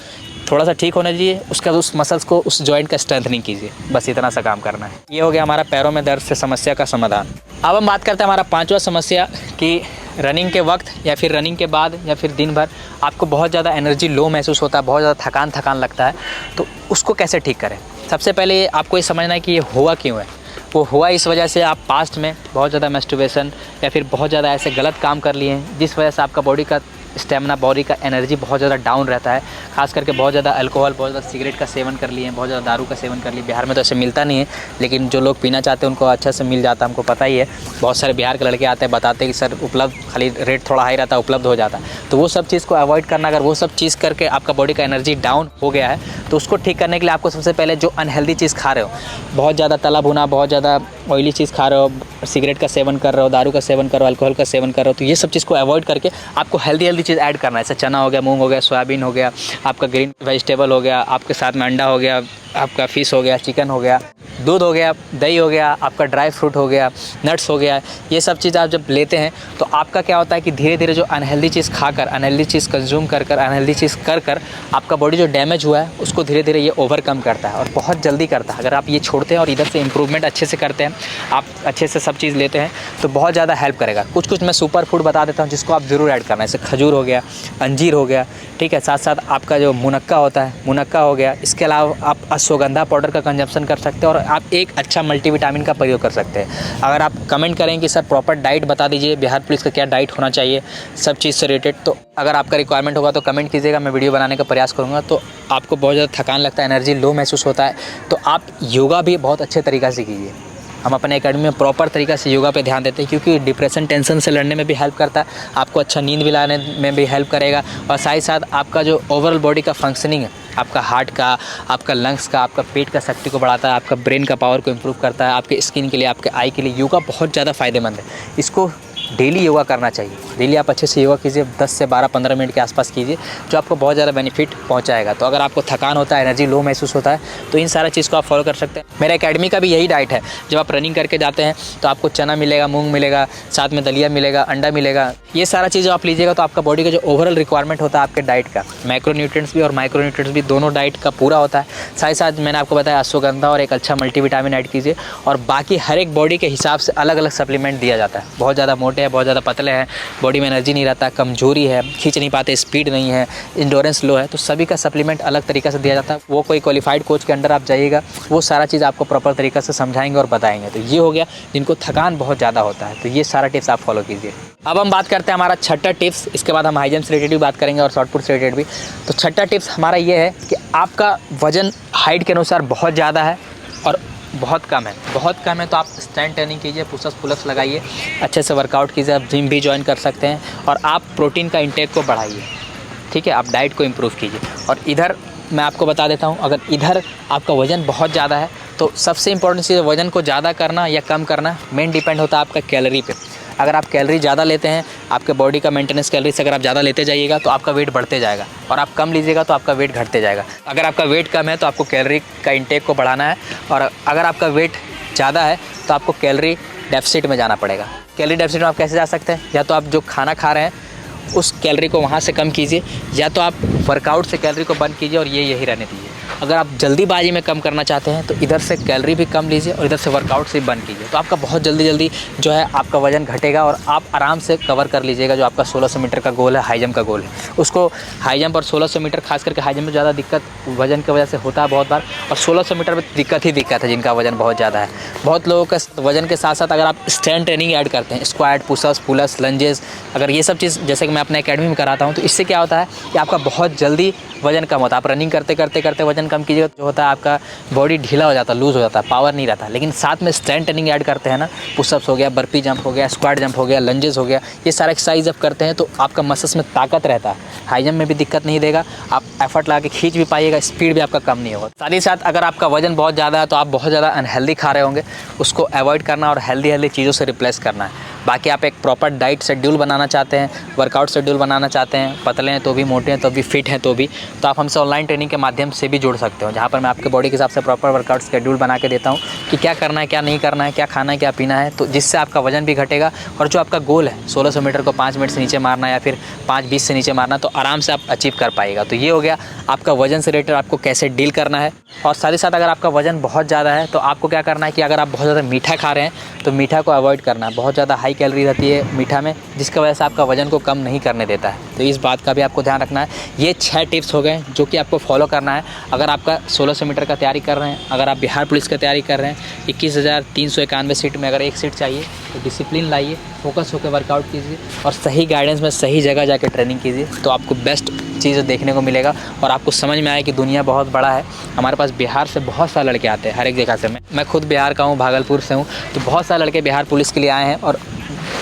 थोड़ा सा ठीक होना चाहिए, उसका उस मसल्स को, उस जॉइंट का स्ट्रेंथनिंग कीजिए, बस इतना सा काम करना है। ये हो गया हमारा पैरों में दर्द से समस्या का समाधान। अब हम बात करते हैं हमारा 5वां समस्या कि रनिंग के वक्त या फिर रनिंग के बाद या फिर दिन भर आपको बहुत ज़्यादा एनर्जी लो महसूस होता है, बहुत ज़्यादा थकान लगता है, तो उसको कैसे ठीक करें? सबसे पहले आपको ये समझना है कि ये हुआ क्यों है। वो हुआ इस वजह से आप पास्ट में बहुत ज़्यादा मैस्टरबेशन या फिर बहुत ज़्यादा ऐसे गलत काम कर लिए हैं, जिस वजह से आपका बॉडी का स्टेमिना, बॉडी का एनर्जी बहुत ज़्यादा डाउन रहता है। खास करके बहुत ज़्यादा अल्कोहल, बहुत ज़्यादा सिगरेट का सेवन कर लिए हैं, बहुत ज़्यादा दारू का सेवन कर लिए। बिहार में तो ऐसे मिलता नहीं है, लेकिन जो लोग पीना चाहते हैं उनको अच्छा से मिल जाता है, हमको पता ही है। बहुत सारे बिहार के लड़के आते हैं, बताते हैं कि सर उपलब्ध, खाली रेट थोड़ा हाई रहता है, उपलब्ध हो जाता है। तो वो सब चीज़ को अवॉइड करना। अगर वो सब चीज़ करके आपका बॉडी का एनर्जी डाउन हो गया है तो उसको ठीक करने के लिए आपको सबसे पहले जो अनहेल्दी चीज़ खा रहे हो, बहुत ज़्यादा तला भुना, बहुत ज़्यादा ऑयली चीज़ खा रहे हो, सिगरेट का सेवन कर रहे हो, दारू का सेवन कर रहे हो, अल्कोहल का सेवन कर रहे हो, तो ये सब चीज़ को अवॉइड करके आपको हेल्दी चीज़ ऐड करना है। जैसे चना हो गया, मूंग हो गया, सोयाबीन हो गया, आपका ग्रीन वेजिटेबल हो गया, आपके साथ में अंडा हो गया, आपका फिश हो गया, चिकन हो गया, दूध हो गया, दही हो गया, आपका ड्राई फ्रूट हो गया, नट्स हो गया। ये सब चीज़ आप जब लेते हैं तो आपका क्या होता है कि धीरे धीरे जो अनहेल्दी चीज़ खाकर, अनहेल्दी चीज़ कंज्यूम कर अनहेल्दी चीज़ कर आपका बॉडी जो डैमेज हुआ है उसको धीरे धीरे ये ओवरकम करता है और बहुत जल्दी करता है। अगर आप ये छोड़ते हैं और इधर से इम्प्रूवमेंट अच्छे से करते हैं, आप अच्छे से सब चीज़ लेते हैं तो बहुत ज़्यादा हेल्प करेगा। कुछ मैं सुपर फूड बता देता हूँ जिसको आप ज़रूर ऐड करना है। जैसे खजूर हो गया, अंजीर हो गया, ठीक है, साथ साथ आपका जो मुनक्का होता है, मुनक्का हो गया। इसके अलावा आप अश्वगंधा पाउडर का कंजप्शन कर सकते हैं और आप एक अच्छा मल्टीविटामिन का प्रयोग कर सकते हैं। अगर आप कमेंट करें कि सर प्रॉपर डाइट बता दीजिए, बिहार पुलिस का क्या डाइट होना चाहिए सब चीज़ से रिलेटेड, तो अगर आपका रिक्वायरमेंट होगा तो कमेंट कीजिएगा, मैं वीडियो बनाने का प्रयास करूँगा। तो आपको बहुत ज़्यादा थकान लगता है, एनर्जी लो महसूस होता है, तो आप योगा भी बहुत अच्छे तरीक़ा से कीजिए। हम अपने एकेडमी में प्रॉपर तरीक़ा से योगा पे ध्यान देते हैं क्योंकि डिप्रेशन, टेंशन से लड़ने में भी हेल्प करता है, आपको अच्छा नींद भी लाने में भी हेल्प करेगा और साथ ही साथ आपका जो ओवरऑल बॉडी का फंक्शनिंग है, आपका हार्ट का, आपका लंग्स का, आपका पेट का शक्ति को बढ़ाता है, आपका ब्रेन का पावर को इम्प्रूव करता है, आपके स्किन के लिए, आपके आई के लिए योगा बहुत ज़्यादा फ़ायदेमंद है। इसको डेली योगा करना चाहिए। डेली आप अच्छे से योगा कीजिए, 10 से 12-15 मिनट के आसपास कीजिए, जो आपको बहुत ज़्यादा बेनिफिट पहुंचाएगा। तो अगर आपको थकान होता है, एनर्जी लो महसूस होता है, तो इन सारा चीज़ को आप फॉलो कर सकते हैं। मेरा एकेडमी का भी यही डाइट है। जब आप रनिंग करके जाते हैं तो आपको चना मिलेगा, मूँग मिलेगा, साथ में दलिया मिलेगा, अंडा मिलेगा। ये सारा चीज़ आप लीजिएगा तो आपका बॉडी का जो ओवरऑल रिक्वायरमेंट होता है आपके डाइट का, मैक्रोन्यूट्रिएंट्स भी और माइक्रोन्यूट्रिएंट्स भी दोनों डाइट का पूरा होता है। साथ ही साथ मैंने आपको बताया अश्वगंधा और एक अच्छा मल्टीविटामिन ऐड कीजिए। और बाकी हर एक बॉडी के हिसाब से अलग अलग सप्लीमेंट दिया जाता है। बहुत ज़्यादा मोटे हैं, बहुत ज़्यादा पतले हैं, बॉडी में एनर्जी नहीं रहता, कमजोरी है, खींच नहीं पाते, स्पीड नहीं है, इंडोरेंस लो है, तो सभी का सप्लीमेंट अलग तरीक़े से दिया जाता है। वो कोई क्वालिफाइड कोच के अंडर आप जाइएगा, वो सारा चीज़ आपको प्रॉपर तरीक़े से समझाएंगे और बताएंगे। तो ये हो गया जिनको थकान बहुत ज़्यादा होता है, तो ये सारा टिप्स आप फॉलो कीजिए। अब हम बात करते हैं हमारा छठा टिप्स। इसके बाद हम हाई जंप से रिलेटेड भी बात करेंगे और शॉर्ट पुट से रिलेटेड भी। तो छठा टिप्स हमारा ये है कि आपका वजन हाइट के अनुसार बहुत ज़्यादा है और बहुत कम है तो आप स्ट्रेंथ ट्रेनिंग कीजिए, पुशअप्स पुलअप्स लगाइए, अच्छे से वर्कआउट कीजिए। आप जिम भी ज्वाइन कर सकते हैं और आप प्रोटीन का इंटेक को बढ़ाइए, ठीक है। आप डाइट को इम्प्रूव कीजिए। और इधर मैं आपको बता देता हूँ, अगर इधर आपका वज़न बहुत ज़्यादा है तो सबसे इंपॉर्टेंट चीज़ वज़न को ज़्यादा करना या कम करना मेन डिपेंड होता है आपका कैलोरी पे। अगर आप कैलोरी ज़्यादा लेते हैं, आपके बॉडी का मेंटेनेंस कैलोरी से अगर आप ज़्यादा लेते जाइएगा तो आपका वेट बढ़ते जाएगा, और आप कम लीजिएगा तो आपका वेट घटते जाएगा। अगर आपका वेट कम है तो आपको कैलोरी का इंटेक को बढ़ाना है, और अगर आपका वेट ज़्यादा है तो आपको कैलोरी डेफिसिट में जाना पड़ेगा। कैलोरी डेफिसिट में आप कैसे जा सकते हैं? या तो आप जो खाना खा रहे हैं उस कैलोरी को वहाँ से कम कीजिए, या तो आप वर्कआउट से कैलोरी को बंद कीजिए और यही रहने दीजिए। अगर आप जल्दीबाजी में कम करना चाहते हैं तो इधर से कैलोरी भी कम लीजिए और इधर से वर्कआउट से बंद कीजिए, तो आपका बहुत जल्दी जो है आपका वज़न घटेगा और आप आराम से कवर कर लीजिएगा जो आपका 1600 मीटर का गोल है, हाई जंप का गोल है। उसको हाई जंप और 1600 मीटर, खास करके हाई जंप में ज़्यादा दिक्कत वजन की वजह से होता है बहुत बार, और 1600 मीटर में दिक्कत है जिनका वजन बहुत ज़्यादा है। बहुत लोगों का वजन के साथ साथ अगर आप स्ट्रेंथ ट्रेनिंग ऐड करते हैं, स्क्वाट, पुशअप्स, पुलअप्स, लंजेस, अगर ये सब चीज़ जैसे कि मैं अपने एकेडमी में कराता हूँ, तो इससे क्या होता है कि आपका बहुत जल्दी वजन कम होता है। आप रनिंग करते वजन कम कीजिएगा, जो होता है आपका बॉडी ढीला हो जाता है, लूज़ हो जाता है, पावर नहीं रहता। लेकिन साथ में स्ट्रेंथ ट्रेनिंग ऐड करते हैं ना, पुशअप्स हो गया, बर्पी जंप हो गया, स्क्वाट जंप हो गया, लंजेस हो गया, ये सारे एक्सरसाइज जब करते हैं तो आपका मसल्स में ताकत रहता है। हाई जंप में भी दिक्कत नहीं देगा, आप एफर्ट लगा के खींच भी पाइएगा, स्पीड भी आपका कम नहीं होगा। साथ ही साथ अगर आपका वजन बहुत ज़्यादा है तो आप बहुत ज़्यादा अनहेल्दी खा रहे होंगे, उसको अवॉइड करना और हेल्दी चीज़ों से रिप्लेस करना है। बाकी आप एक प्रॉपर डाइट शेड्यूल बनाना चाहते हैं, वर्कआउट शेड्यूल बनाना चाहते हैं, पतले हैं तो भी, मोटे हैं तो भी, फिट हैं तो भी, तो आप हमसे ऑनलाइन ट्रेनिंग के माध्यम से भी जुड़ सकते हो, जहाँ पर मैं आपके बॉडी के हिसाब से प्रॉपर वर्कआउट शेड्यूल बना के देता हूँ कि क्या करना है, क्या नहीं करना है, क्या खाना है, क्या पीना है, तो जिससे आपका वजन भी घटेगा और जो आपका गोल है 1600 मीटर को 5 मिनट से नीचे मारना या फिर 5:20 से नीचे मारना, तो आराम से आप अचीव कर पाएगा। तो ये हो गया आपका वजन से रिलेटेड आपको कैसे डील करना है। और साथ ही साथ अगर आपका वजन बहुत ज़्यादा है तो आपको क्या करना है कि अगर आप बहुत ज़्यादा मीठा खा रहे हैं तो मीठा को अवॉइड करना है। बहुत ज़्यादा हाई कैलोरी रहती है मीठा में, जिसकी वजह से आपका वजन को कम नहीं करने देता है, तो इस बात का भी आपको ध्यान रखना है। ये 6 टिप्स हो गए जो कि आपको फॉलो करना है अगर आपका 1600 मीटर का तैयारी कर रहे हैं, अगर आप बिहार पुलिस का तैयारी कर रहे हैं। 21,391 सीट में अगर एक सीट चाहिए तो डिसिप्लिन लाइए, फोकस होकर वर्कआउट कीजिए और सही गाइडेंस में सही जगह जाकर ट्रेनिंग कीजिए, तो आपको बेस्ट चीज़ देखने को मिलेगा और आपको समझ में आए कि दुनिया बहुत बड़ा है। हमारे पास बिहार से बहुत सारे लड़के आते हैं, हर एक जगह से। मैं खुद बिहार का हूँ, भागलपुर से हूँ, तो बहुत सारे लड़के बिहार पुलिस के लिए आए हैं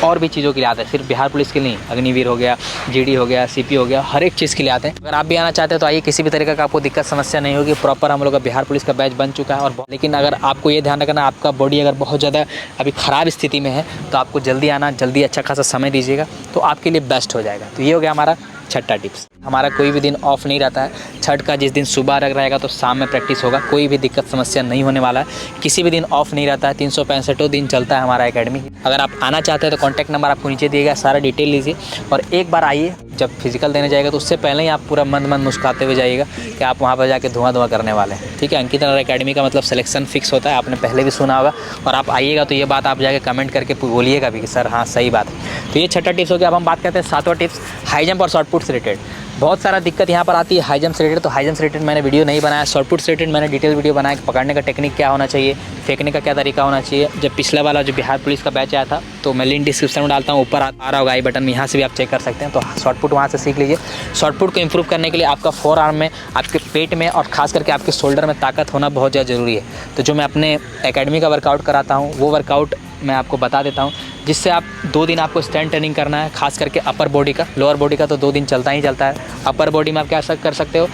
और भी चीज़ों के लिए आते हैं, सिर्फ बिहार पुलिस के लिए नहीं, अग्निवीर हो गया, जीडी हो गया, सीपी हो गया, हर एक चीज़ के लिए आते हैं। अगर आप भी आना चाहते हैं तो आइए, किसी भी तरीके का आपको दिक्कत समस्या नहीं होगी। प्रॉपर हम लोग का बिहार पुलिस का बैच बन चुका है। और लेकिन अगर आपको ये ध्यान रखना, आपका बॉडी अगर बहुत ज़्यादा अभी ख़राब स्थिति में है तो आपको जल्दी आना, जल्दी अच्छा खासा समय दीजिएगा तो आपके लिए बेस्ट हो जाएगा। तो ये हो गया हमारा छठा टिप्स। हमारा कोई भी दिन ऑफ नहीं रहता है। छठ का जिस दिन सुबह रहेगा तो शाम में प्रैक्टिस होगा, कोई भी दिक्कत समस्या नहीं होने वाला है। किसी भी दिन ऑफ नहीं रहता है, 365 दिन चलता है हमारा एकेडमी। अगर आप आना चाहते हैं तो कॉन्टैक्ट नंबर आपको नीचे दिएगा, सारा डिटेल लीजिए और एक बार आइए। जब फिजिकल देने जाएगा तो उससे पहले ही आप पूरा मंद मुस्कुराते हुए जाइएगा कि आप वहाँ पर जाके धुआं करने वाले हैं, ठीक है। अंकित नगर एकेडमी का मतलब सिलेक्शन फिक्स होता है, आपने पहले भी सुना होगा। और आप आइएगा तो ये बात आप जाके कमेंट करके बोलिएगा भी कि सर हाँ सही बात है। तो ये छठा टिप्स हो गया। अब हम बात करते हैं 7वां टिप्स, हाई जंप और शॉर्ट पुट से रिलेटेड। बहुत सारा दिक्कत यहाँ पर आती है हाई जंप से रिलेटेड, तो हाई जंप से रिलेटेड मैंने वीडियो नहीं बनाया। शॉर्ट पुट से रिलेटेड मैंने डिटेल वीडियो बनाया कि पकड़ने का टेक्निक क्या होना चाहिए, फेंकने का क्या तरीका होना चाहिए। जब पिछला वाला जो बिहार पुलिस का बैच आया था तो मैं लिंक डिस्क्रिप्शन में डालता हूँ, ऊपर आ रहा होगा आई बटन में, यहाँ से भी आप चेक कर सकते हैं। तो शॉर्ट पुट वहाँ से सीख लीजिए। शॉर्ट पुट को इंप्रूव करने के लिए आपका फोर आर्म में, आपके पेट में और खास करके आपके शोल्डर में ताकत होना बहुत ज़्यादा ज़रूरी है। तो जो मैं अपने एकेडमी का वर्कआउट कराता हूँ वो वर्कआउट मैं आपको बता देता हूँ, जिससे आप 2 दिन आपको स्ट्रेंथ ट्रेनिंग करना है, खास करके अपर बॉडी का। लोअर बॉडी का तो 2 दिन चलता ही चलता है। अपर बॉडी में आप क्या कर सकते हो,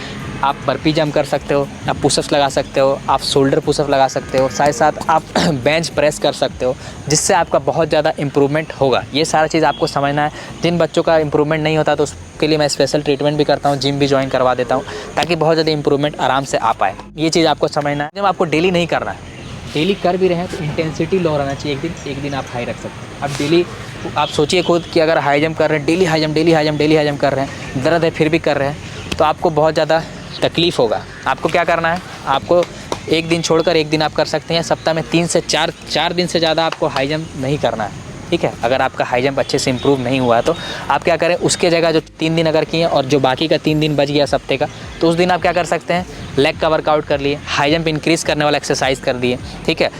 आप बर्पी जंप कर सकते हो, आप पुशअप्स लगा सकते हो, आप शोल्डर पुशअप लगा सकते हो, साथ साथ आप बेंच प्रेस कर सकते हो, जिससे आपका बहुत ज़्यादा इंप्रूवमेंट होगा। ये सारा चीज़ आपको समझना है। जिन बच्चों का इंप्रूवमेंट नहीं होता तो उसके लिए मैं स्पेशल ट्रीटमेंट भी करता हूँ, जिम भी ज्वाइन करवा देता हूँ, ताकि बहुत ज़्यादा इंप्रूवमेंट आराम से आ पाए। ये चीज़ आपको समझना है। जब आपको डेली नहीं करना है, डेली कर भी रहे हैं तो इंटेंसिटी लो रहना चाहिए। एक दिन आप हाई रख सकते हैं। अब डेली आप सोचिए खुद कि अगर हाई जंप कर रहे हैं, डेली हाई जंप कर रहे हैं, दर्द है फिर भी कर रहे हैं, तो आपको बहुत ज़्यादा तकलीफ़ होगा। आपको क्या करना है, आपको एक दिन छोड़कर एक दिन आप कर सकते हैं। सप्ताह में 3 से 4 दिन से ज़्यादा आपको हाई जंप नहीं करना है, ठीक है। अगर आपका हाई जंप अच्छे से इंप्रूव नहीं हुआ है तो आप क्या करें, उसके जगह जो 3 दिन अगर किए और जो बाकी का 3 दिन बच गया सप्ते का, तो उस दिन आप क्या कर सकते हैं, लेग का वर्कआउट कर लिए, हाई जंप इंक्रीज़ करने वाला एक्सरसाइज कर दिए, ठीक है।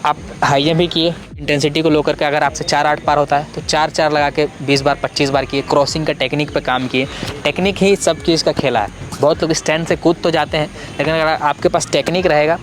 आप हाई जंप भी किए, इंटेंसिटी को लो करके अगर आपसे 4-8 पार होता है तो 4-4 लगा के 20 बार 25 बार किए। क्रॉसिंग का टेक्निक पे काम किए। टेक्निक ही सब चीज़ का खेला है। बहुत लोग स्टैंड से कूद तो जाते हैं, लेकिन अगर आपके पास टेक्निक रहेगा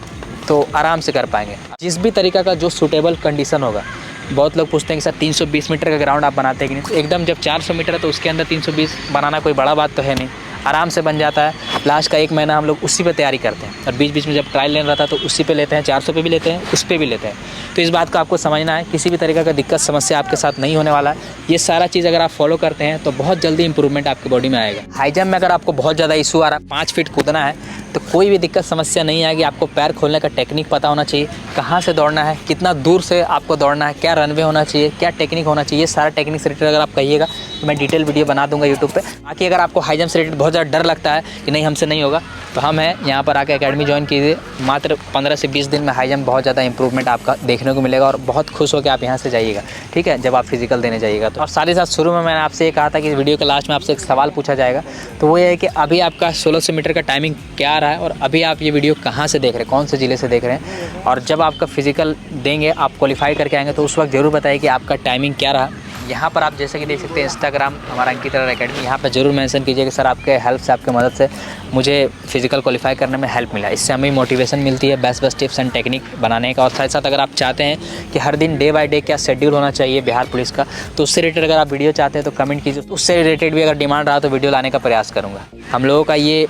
तो आराम से कर पाएंगे। जिस भी तरीक़ा का जो सूटेबल कंडीशन होगा। बहुत लोग पूछते हैं कि सर 320 मीटर का ग्राउंड आप बनाते हैं कि नहीं, तो एकदम जब 400 मीटर है तो उसके अंदर 320 बनाना कोई बड़ा बात तो है नहीं, आराम से बन जाता है। लास्ट का 1 महीना हम लोग उसी पे तैयारी करते हैं, और बीच बीच में जब ट्रायल लेना रहता है तो उसी पे लेते हैं, 400 पे भी लेते हैं, उस पे भी लेते हैं। तो इस बात को आपको समझना है, किसी भी तरीक़े का दिक्कत समस्या आपके साथ नहीं होने वाला है। ये सारा चीज़ अगर आप फॉलो करते हैं तो बहुत जल्दी इंप्रूवमेंट आपकी बॉडी में आएगा। हाई जंप में अगर आपको बहुत ज़्यादा इशू आ रहा है, 5 फीट कूदना है, तो कोई भी दिक्कत समस्या नहीं आएगी। आपको पैर खोलने का टेक्निक पता होना चाहिए, कहाँ से दौड़ना है, कितना दूर से आपको दौड़ना है, क्या रनवे होना चाहिए, क्या टेक्निक होना चाहिए। सारा टेक्निक से रिलेटेड अगर आप कहिएगा तो मैं डिटेल वीडियो बना दूंगा यूट्यूब पे। बाकी अगर आपको हाई जंप से रिलेटेड बहुत ज़्यादा डर लगता है कि नहीं हमसे नहीं होगा, तो हम हैं यहाँ पर आके एकेडमी ज्वाइन कीजिए। मात्र 15 से 20 दिन में हाई जंप बहुत ज़्यादा इंप्रूवमेंट आपका देखने को मिलेगा, और बहुत खुश होकर आप यहाँ से जाइएगा, ठीक है, जब आप फिजिकल देने जाइएगा तो। और साथ ही साथ शुरू में मैंने आपसे ये कहा था कि वीडियो के लास्ट में आपसे एक सवाल पूछा जाएगा, तो वो ये है कि अभी आपका 1600 मीटर का टाइमिंग क्या आ रहा है, और अभी आप ये वीडियो कहाँ से देख रहे हैं, कौन से ज़िले से देख रहे हैं, और जब आपका फिजिकल देंगे, आप क्वालिफाई करके आएंगे, तो उस वक्त ज़रूर बताइए कि आपका टाइमिंग क्या रहा। यहाँ पर आप जैसे कि देख सकते हैं इंस्टाग्राम हमारा अंकित अरोड़ा एकेडमी, यहाँ पर जरूर मेंशन कीजिए कि सर आपके हेल्प से, आपके मदद से मुझे फिजिकल क्वालिफाई करने में हेल्प मिला। इससे हमें मोटिवेशन मिलती है बेस्ट टिप्स एंड टेक्निक बनाने का। और साथ साथ अगर आप चाहते हैं कि हर दिन डे बाय डे क्या शेड्यूल होना चाहिए बिहार पुलिस का, तो उससे रिलेटेड अगर आप वीडियो चाहते हैं तो कमेंट कीजिए। उससे रिलेटेड भी अगर डिमांड रहा तो वीडियो लाने का प्रयास करूँगा। हम लोगों का ये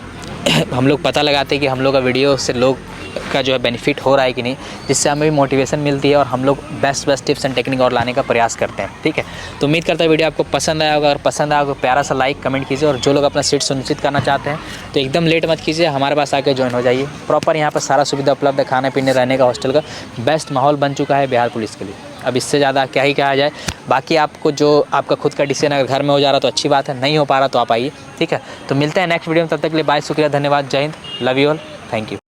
हम लोग पता लगाते हैं कि हम लोग का वीडियो से लोग का जो है बेनिफिट हो रहा है कि नहीं, जिससे हमें भी मोटिवेशन मिलती है, और हम लोग बेस्ट टिप्स एंड टेक्निक और लाने का प्रयास करते हैं, ठीक है। तो उम्मीद करता है वीडियो आपको पसंद आया होगा। अगर पसंद आया तो प्यारा सा लाइक कमेंट कीजिए, और जो लोग अपना सीट सुनिश्चित करना चाहते हैं तो एकदम लेट मत कीजिए, हमारे पास आके ज्वाइन हो जाइए। प्रॉपर यहाँ पर सारा सुविधा उपलब्ध है, खाने पीने रहने का, हॉस्टल का बेस्ट माहौल बन चुका है बिहार पुलिस के लिए। अब इससे ज़्यादा क्या ही कहा जाए। बाकी आपको जो आपका खुद का डिसीजन अगर घर में हो जा रहा तो अच्छी बात है, नहीं हो पा रहा तो आप आइए, ठीक है। तो मिलते हैं नेक्स्ट वीडियो में, तब तक के लिए बाय, शुक्रिया, धन्यवाद, जय Hind, love you all, thank you.